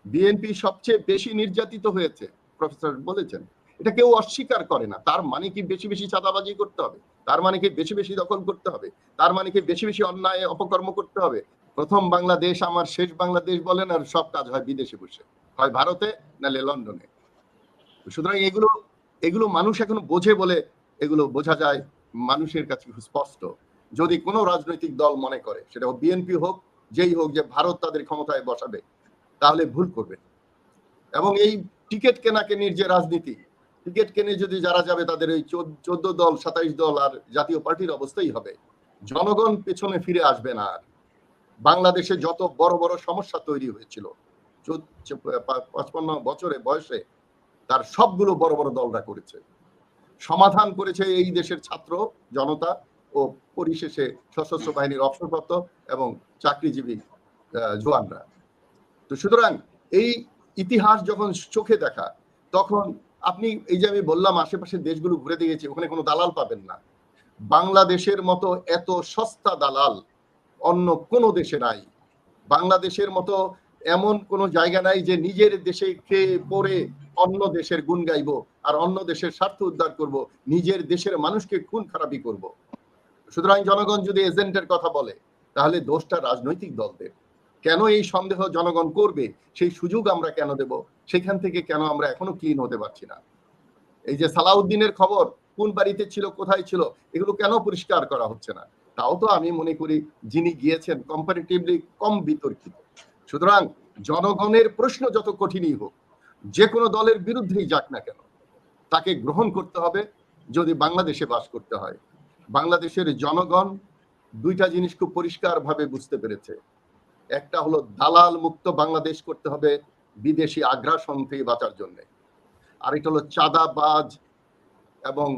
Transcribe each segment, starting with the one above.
BNP সবচেয়ে বেশি নির্যাতিত হয়েছে, প্রফেসর বলেছেন। এটা কেউ অস্বীকার করে না। তার মানে কি বেশি বেশি চাঁদাবাজি করতে হবে? তার মানে কি বেশি বেশি দখল করতে হবে? তার মানে কি বেশি বেশি অন্যায় অপকর্ম করতে হবে? প্রথম বাংলাদেশ আমার, শেষ বাংলাদেশ বলেন, আর সব কাজ হয় বিদেশে বসে, হয় ভারতে নাহলে লন্ডনে। সুতরাং এগুলো এগুলো মানুষ এখন বোঝে বলে এগুলো বোঝা যায় মানুষের কাছে স্পষ্ট। যদি কোনো রাজনৈতিক দল মনে করে, সেটা বিএনপি হোক, যেই হোক, যে ভারত তাদের ক্ষমতায় বসাবে, তাহলে ভুল করবে। এবং এই টিকিট কেনাকেনির যে রাজনীতি, টিকিট কেনে যদি যারা যাবে তাদের ওই 14 দল 27 দল আর জাতীয় পার্টির অবস্থাই হবে। জনগণ পেছনে ফিরে আসবে না। আর বাংলাদেশে যত বড় বড় সমস্যা তৈরি হয়েছিল 55 বছরে বয়সে, তার সবগুলো বড় বড় দলরা করেছে, সমাধান করেছে এই দেশের ছাত্র জনতা ও পরিশেষে সশস্ত্র বাহিনীর অবসরপ্রাপ্ত এবং চাকরিজীবী জওয়ানরা। তো সুতরাং এই ইতিহাস যখন চোখে দেখা, তখন আপনি এই যে আমি বললাম আশেপাশের দেশগুলো ঘুরে দিয়েছি, ওখানে কোনো দালাল পাবেন না। বাংলাদেশের মতো এত সস্তা দালাল অন্য কোনো দেশে নাই। বাংলাদেশের মতো এমন কোনো জায়গা নাই যে নিজের দেশে খেয়ে পড়ে অন্য দেশের গুণ গাইব আর অন্য দেশের স্বার্থ উদ্ধার করব, নিজের দেশের মানুষকে খুন খারাপি করব। সুতরাং জনগণ যদি এজেন্টের কথা বলে, তাহলে দোষটা রাজনৈতিক দলদের। কেন এই সন্দেহ জনগণ করবে, সেই সুযোগ আমরা কেন দেব? সেখান থেকে কেন আমরা এখনো ক্লিন হতে পারছি না? এই যে সালাউদ্দিনের খবর কোন বাড়িতে ছিল, কোথায় ছিল, এগুলো কেন পরিষ্কার করা হচ্ছে না? তাও তো আমি মনে করি যিনি গিয়েছেন কম্পারেটিভলি কম বিতর্কিত। সুতরাং জনগণের প্রশ্ন যত কঠিনই হোক, যে কোনো দলের বিরুদ্ধেই যাক না কেন, তাকে গ্রহণ করতে হবে যদি বাংলাদেশে বাস করতে হয়। বাংলাদেশের জনগণ দুইটা জিনিস খুব পরিষ্কারভাবে বুঝতে পেরেছে। একটা হলো দালাল মুক্ত বাংলাদেশ করতে হবে বিদেশি আগ্রাসন থেকে বাঁচার জন্য। আরেকটা হলো চাঁদাবাজ এবং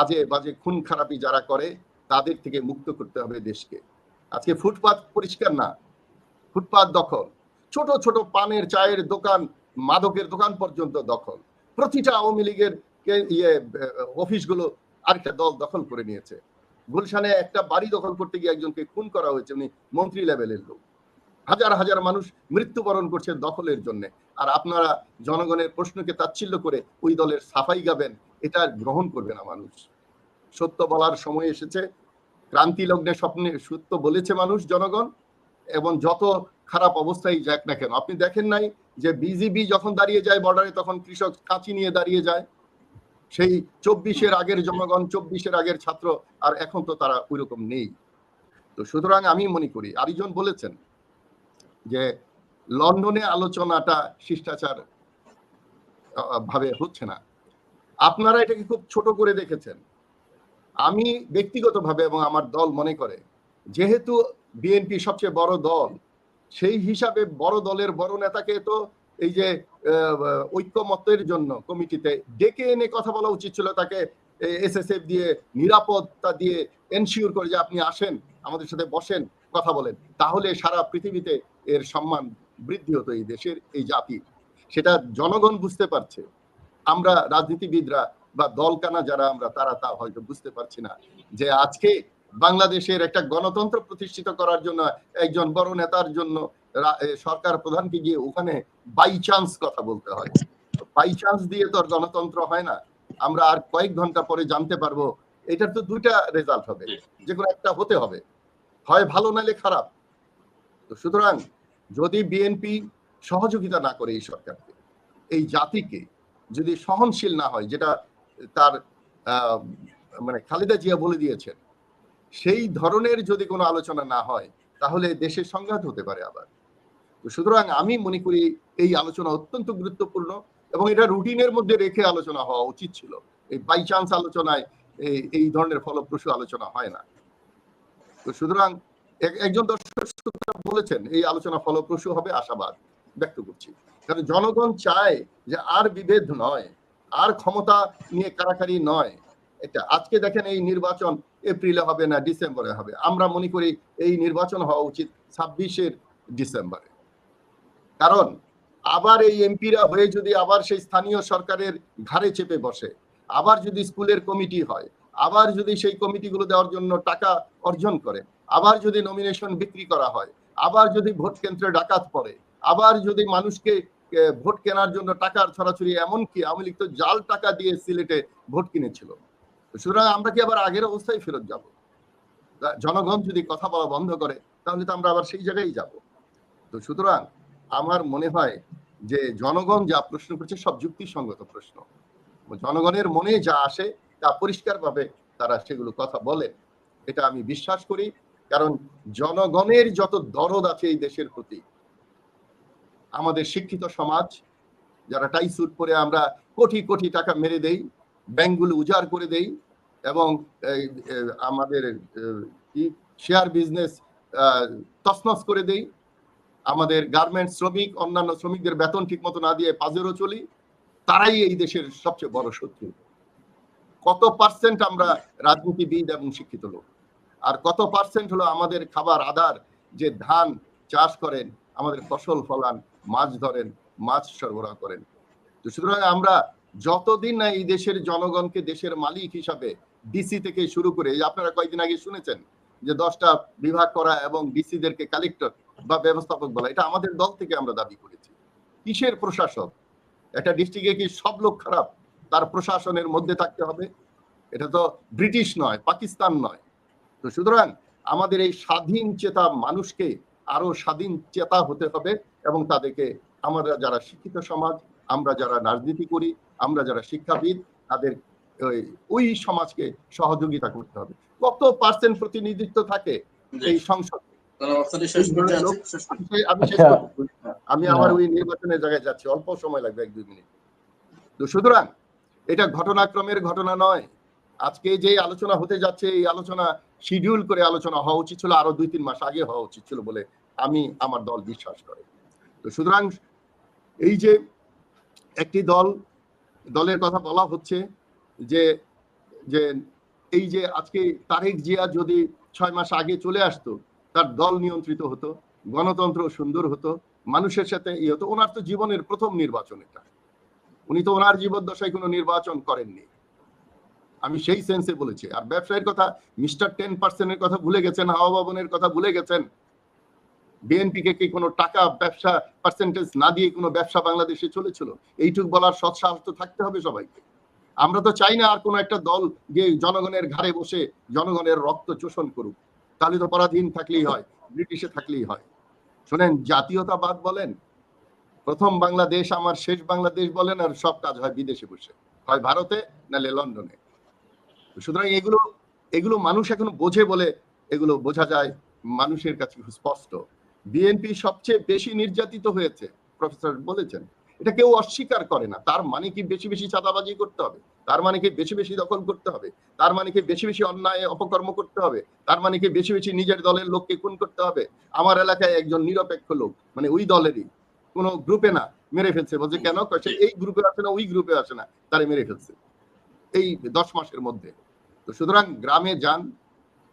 আজে বাজে খুন খারাপি যারা করে, তাদের থেকে মুক্ত করতে হবে দেশকে। আজকে ফুটপাত পরিষ্কার না, ফুটপাত দখল, ছোট ছোট পানের চায়ের দোকান, মাদকের দোকান পর্যন্ত দখল। প্রতিটা আওয়ামী লীগের অফিসগুলো আরেকটা দল দখল করে নিয়েছে। গুলশানে একটা বাড়ি দখল করতে গিয়ে একজনকে খুন করা হয়েছে, উনি মন্ত্রী লেভেলের লোক। হাজার হাজার মানুষ মৃত্যুবরণ করছে দখলের জন্য। আর আপনারা জনগণের প্রশ্নকে তাচ্ছিল্য করে ওই দলের সাফাই গাবেন, এটা গ্রহণ করবে না মানুষ। সত্য বলার সময় এসেছে। ক্রান্তি লগ্নে স্বপ্নে সত্য বলেছে মানুষ, জনগণ। এবং যত খারাপ অবস্থায় যাক না কেন, আপনি দেখেন নাই যে বিজিবি যখন দাঁড়িয়ে যায় বর্ডারে, তখন কৃষক কাঁচি নিয়ে দাঁড়িয়ে যায়। সেই 24-এর আগের জনগণ, 24-এর আগের ছাত্র, আর এখন তো তারা ওইরকম নেই। তো সুতরাং আমি মনে করি, আরেকজন বলেছেন যে লন্ডনে আলোচনাটা শিষ্টাচার ভাবে হচ্ছে না। আপনারা এটাকে খুব ছোট করে দেখেছেন। আমি ব্যক্তিগতভাবে এবং আমার দল মনে করে, যেহেতু বিএনপি সবচেয়ে বড় দল, সেই হিসাবে বড় দলের বড় নেতাকে তো এই যে ঐক্যমতের জন্য কমিটিতে ডেকে এনে কথা বলা উচিত ছিল। তাকে এসএসএফ দিয়ে, নিরাপত্তা দিয়ে এনশিওর করে যে আপনি আসেন, আমাদের সাথে বসেন, কথা বলেন। তাহলে সারা পৃথিবীতে এর সম্মান বৃদ্ধি হতো এই দেশের, এই জাতির। সেটা জনগণ বুঝতে পারছে। আমরা রাজনীতিবিদরা বা দলকানা যারা আমরা, তারা তা হয়তো বুঝতে পারছি না যে আজকে বাংলাদেশের একটা গণতন্ত্র প্রতিষ্ঠিত করার জন্য একজন বড় নেতার জন্য সরকার প্রধানকে গিয়ে ওখানে বাই চান্স কথা বলতে হয়। বাই চান্স দিয়ে তো আর গণতন্ত্র হয় না। আমরা আর কয়েক ঘন্টা পরে জানতে পারবো। এটার তো দুইটা রেজাল্ট হবে, যে কোনো একটা হতে হবে, হয় ভালো নালে খারাপ। তো সুতরাং যদি বিএনপি সহযোগিতা না করে এই সরকারকে, এই জাতিকে যদি সহনশীল না হয়, যেটা তার মানে খালেদা জিয়া বলে দিয়েছেন, সেই ধরনের যদি কোনো আলোচনা না হয়, তাহলে দেশের সংঘাত হতে পারে আবার। তো সুতরাং আমি মনে করি এই আলোচনা অত্যন্ত গুরুত্বপূর্ণ এবং এটা রুটিনের মধ্যে রেখে আলোচনা হওয়া উচিত ছিল। এই বাই চান্স আলোচনায় এই ধরনের ফলপ্রসূ আলোচনা হয় না। তো সুতরাং একজন দর্শক বলেছেন এই আলোচনা ফলপ্রসূ হবে, আশাবাদ ব্যক্ত করছি। কারণ জনগণ চায় যে আর বিভেদ নয়, আর ক্ষমতা নিয়ে কারাকারি নয়। এটা আজকে দেখেন এই নির্বাচন এপ্রিলে হবে না ডিসেম্বরে হবে। আমরা মনে করি এই নির্বাচন হওয়া উচিত 26 ডিসেম্বরে। কারণ আবার এই এমপিরা হয়ে যদি আবার সেই স্থানীয় সরকারের ঘাড়ে চেপে বসে, আবার যদি স্কুলের কমিটি হয়, আবার যদি সেই কমিটিগুলো দেওয়ার জন্য টাকা অর্জন করে, আবার যদি নমিনেশন বিক্রি করা হয়, আবার যদি ভোট কেন্দ্রে ডাকাত পড়ে, আবার যদি মানুষকে ভোট কেনার জন্য টাকার ছড়াছড়ি, এমনকি আওয়ামী লীগ তো জাল টাকা দিয়ে সিলেটে ভোট কিনেছিল। সুতরাং আমরা কি আবার আগের অবস্থায় ফেরত যাব? জনগণ যদি কথা বলা বন্ধ করে তাহলে তো আমরা আবার সেই জায়গায় যাব। তো সুতরাং আমার মনে হয় যে জনগণ যা প্রশ্ন করছে সব যুক্তিসঙ্গত প্রশ্ন, জনগণের মনে যা আসে তা পরিষ্কারভাবে তারা সেগুলো কথা বলে, এটা আমি বিশ্বাস করি। কারণ জনগণের যত দরদ আছে এই দেশের প্রতি, আমাদের শিক্ষিত সমাজ যারা টাই স্যুট পরে আমরা কোটি কোটি টাকা মেরে দেই, ব্যাংকগুলো উজাড় করে দেই, এবং আমাদের শেয়ার বিজনেস তছনছ করে দেই, আমাদের গার্মেন্টস শ্রমিক অন্যান্য শ্রমিকদের বেতন ঠিক মতো না দিয়ে পাজেরও চলি, তারাই এই দেশের সবচেয়ে বড় শত্রু। কত পার্সেন্ট আমরা রাজনীতিবিদ এবং শিক্ষিত লোক, আর কত পার্সেন্ট হলো আমাদের খাবার আদার, যে ধান চাষ করেন, আমাদের ফসল ফলান, মাছ ধরেন, মাছ সরবরাহ করেন। তো সুতরাং আমরা যতদিন না এই দেশের জনগণকে দেশের মালিক হিসাবে ডিসি থেকে শুরু করে, আপনারা কয়েকদিন আগে শুনেছেন যে 10টা বিভাগ করা এবং ডিসিদেরকে কালেক্টর বা ব্যবস্থাপক বলা, এটা আমাদের দল থেকে আমরা দাবি করেছি। কিসের প্রশাসক? একটা ডিস্ট্রিক্টে কি সব লোক খারাপ তার প্রশাসনের মধ্যে থাকতে হবে? এটা তো ব্রিটিশ নয়, পাকিস্তান নয়। তো সুতরাং আমাদের এই স্বাধীন চেতা মানুষকে আরো স্বাধীন চেতা হতে হবে, এবং তাদেরকে আমরা যারা শিক্ষিত সমাজ, আমরা যারা রাজনীতি করি, আমরা যারা শিক্ষাবিদ, তাদের ওই সমাজকে সহযোগিতা করতে হবে। কত পার্সেন্ট প্রতিনিধিত্ব থাকে এই সংসদ? আমি আমার ওই নির্বাচনের জায়গায় যাচ্ছি, অল্প সময় লাগবে, 1-2 মিনিট। তো সুতরাং এটা ঘটনাক্রমের ঘটনা নয়। আজকে যে আলোচনা হতে যাচ্ছে, এই আলোচনা শিডিউল করে আলোচনা হওয়া উচিত ছিল আরো 2-3 মাস আগে হওয়া উচিত ছিল বলে আমি আমার দল বিশ্বাস করে। তো সুতরাং এই যে একটি দলের কথা বলা হচ্ছে, যে যে এই যে আজকে তারেক জিয়া যদি 6 মাস আগে চলে আসতো, তার দল নিয়ন্ত্রিত হতো, গণতন্ত্র সুন্দর হতো, মানুষের সাথে হতো। ওনার তো জীবনের প্রথম নির্বাচন এটা, উনি তো ওনার জীবদ্দশায় কোনো নির্বাচন করেননি, আমি সেই সেন্সে বলেছি। আর ব্যবসায়ের কথা, মিস্টার 10% কথা ভুলে গেছেন, হাওয়া ভবনের কথা ভুলে গেছেন। বিএনপি কে কি কোনো টাকা ব্যবসা পার্সেন্টেজ না দিয়ে কোনো ব্যবসা বাংলাদেশে চলেছিল? এইটুক বলার সৎ সাহস তো থাকতে হবে সবাইকে। আমরা তো চাই না আর কোনো একটা দল যে জনগণের ঘাড়ে বসে জনগণের রক্ত শোষণ করুক। তাহলে তো পরাধীন থাকলেই হয়, ব্রিটিশে থাকলেই হয়। শোনেন, জাতীয়তাবাদ বলেন, প্রথম বাংলাদেশ আমার শেষ বাংলাদেশ বলেন, আর সব কাজ হয় বিদেশে বসে, হয় ভারতে নালে লন্ডনে। সুতরাং এগুলো মানুষ এখন বোঝে বলে এগুলো বোঝা যায় মানুষের কাছে স্পষ্ট। বিএনপি সবচেয়ে বেশি নির্যাতিত হয়েছে, প্রফেসর বলেছেন, এটা কেউ অস্বীকার করে না। তার মানে কি বেশি বেশি চাঁদাবাজি করতে হবে? তার মানে কি বেশি বেশি দখল করতে হবে? তার মানে কি বেশি বেশি অন্যায় অপকর্ম করতে হবে? তার মানে কি বেশি বেশি নিজের দলের লোককে খুন করতে হবে? আমার এলাকায় একজন নিরপেক্ষ লোক, মানে ওই দলেরই, কোন গ্রুপে না, মেরে ফেলছে। বলছে কেন? এই গ্রুপে আসে না, ওই গ্রুপে আসে না, তারে মেরে ফেলছে এই 10 মাসের মধ্যে। তো সুতরাং গ্রামে যান,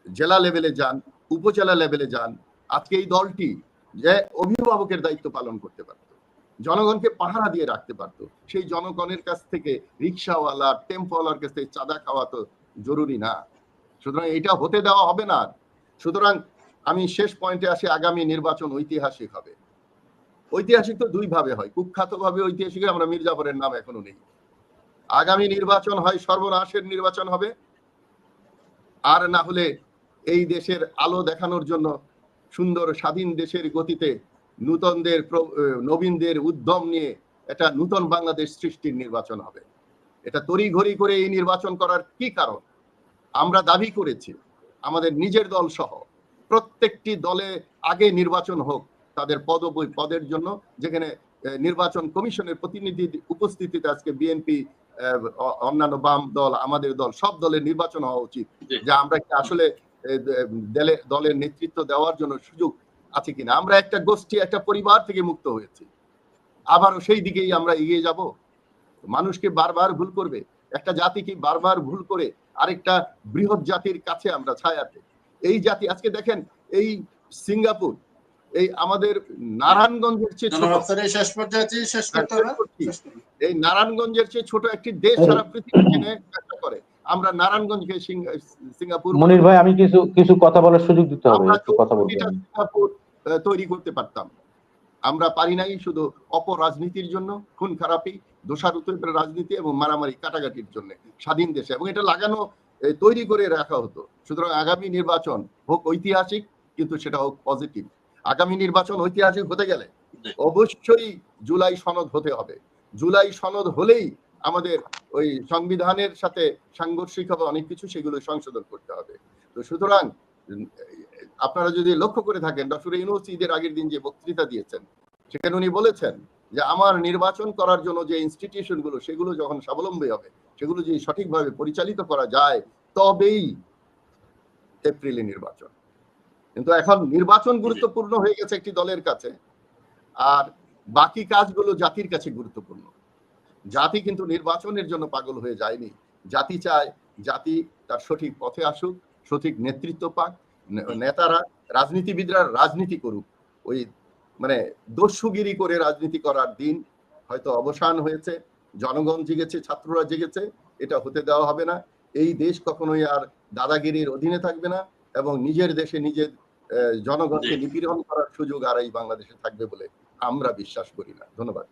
জেলা লেভেলে যান, উপজেলা লেভেলে যান, আজকে এই দলটি যে অভিভাবকের দায়িত্ব পালন করতে পারত, জনগণকে পাহারা দিয়ে রাখতে পারত, সেই জনগণের কাছ থেকে রিক্সাওয়ালা, টেম্পোওয়ালার কাছ থেকে চাঁদা খাওয়া তো জরুরি না। সুতরাং এটা হতে দেওয়া হবে না। সুতরাং আমি শেষ পয়েন্টে আসি, আগামী নির্বাচন ঐতিহাসিক হবে। ঐতিহাসিক তো দুই ভাবে হয়, কুখ্যাত ভাবে ঐতিহাসিক, আমরা মির্জাফরের নাম এখনো নেই। আগামী নির্বাচন হয় সর্বনাশের নির্বাচন হবে, আর না হলে এই দেশের আলো দেখানোর জন্য সুন্দর স্বাধীন দেশের গতিতে নবীনদের উদ্যম নিয়ে একটা নূতন বাংলাদেশ সৃষ্টির নির্বাচন হবে। এটা তড়িঘড়ি করে এই নির্বাচন করার কি কারণ? আমরা দাবি করেছি আমাদের নিজের দল সহ প্রত্যেকটি দলে আগে নির্বাচন হোক তাদের পদের জন্য, যেখানে নির্বাচন কমিশনের প্রতিনিধি উপস্থিতিতে আজকে বিএনপি, অন্যান্য বাম দল, আমাদের দল, সব দলের নির্বাচন হওয়া উচিত। যে আমরা কি আসলে দলের নেতৃত্ব দেওয়ার জন্য সুযোগ আছে কিনা। আমরা একটা গোষ্ঠী, একটা পরিবার থেকে মুক্ত হয়েছি, আবারও সেই দিকেই আমরা এগিয়ে যাব। মানুষকে বারবার ভুল করবে, একটা জাতি কি বারবার ভুল করে আরেকটা বৃহৎ জাতির কাছে আমরা ছায়াতে। এই জাতি আজকে দেখেন, এই সিঙ্গাপুর, এই আমাদের নারায়ণগঞ্জের চেয়ে ছোট, এই নারায়ণগঞ্জের চেয়ে ছোট একটি দেশ সারা পৃথিবী চেষ্টা করে, আমরা নারায়ণগঞ্জকে সিঙ্গাপুর। মনির ভাই, আমি কিছু কথা বলার সুযোগ দিতে হবে, একটু কথা বলবেন। সিঙ্গাপুর তৈরি করতে পারতাম। আমরা পারি নাই শুধু অপরাজনীতির জন্য, খুন খারাপি, দোষারোপের রাজনীতি এবং মারামারি কাটাকাটির জন্য স্বাধীন দেশে, এবং এটা লাগানো তৈরি করে রাখা হতো। সুতরাং আগামী নির্বাচন হোক ঐতিহাসিক, কিন্তু সেটা হোক পজিটিভ। আগামী নির্বাচন ঐতিহাসিক হতে গেলে অবশ্যই জুলাই সনদ হতে হবে। জুলাই সনদ হলেই আমাদের ওই সংবিধানের সাথে সাংঘর্ষিক হবে অনেক কিছু, সেগুলো সংশোধন করতে হবে। তো সুতরাং আপনারা যদি লক্ষ্য করে থাকেন, ডক্টর ইউনূস ঈদের আগের দিন যে বক্তৃতা দিয়েছেন, সেখানে উনি বলেছেন যে আমার নির্বাচন করার জন্য যে ইনস্টিটিউশন গুলো, সেগুলো যখন স্বাবলম্বী হবে, সেগুলো যদি সঠিকভাবে পরিচালিত করা যায়, তবেই এপ্রিলে নির্বাচন। কিন্তু এখন নির্বাচন গুরুত্বপূর্ণ হয়ে গেছে একটি দলের কাছে, আর বাকি কাজগুলো জাতির কাছে গুরুত্বপূর্ণ। জাতি কিন্তু নির্বাচনের জন্য পাগল হয়ে যায়নি। জাতি চায় জাতি তার সঠিক পথে আসুক, সঠিক নেতৃত্ব পাক, নেতারা, রাজনীতিবিদরা রাজনীতি করুক। ওই মানে দস্যুগিরি করে রাজনীতি করার দিন হয়তো অবসান হয়েছে। জনগণ জেগেছে, ছাত্ররা জেগেছে, এটা হতে দেওয়া হবে না। এই দেশ কখনোই আর দাদাগিরির অধীনে থাকবে না, এবং নিজের দেশে নিজের জনগণকে নিপীড়ন করার সুযোগ আর এই বাংলাদেশে থাকবে বলে আমরা বিশ্বাস করি না। ধন্যবাদ।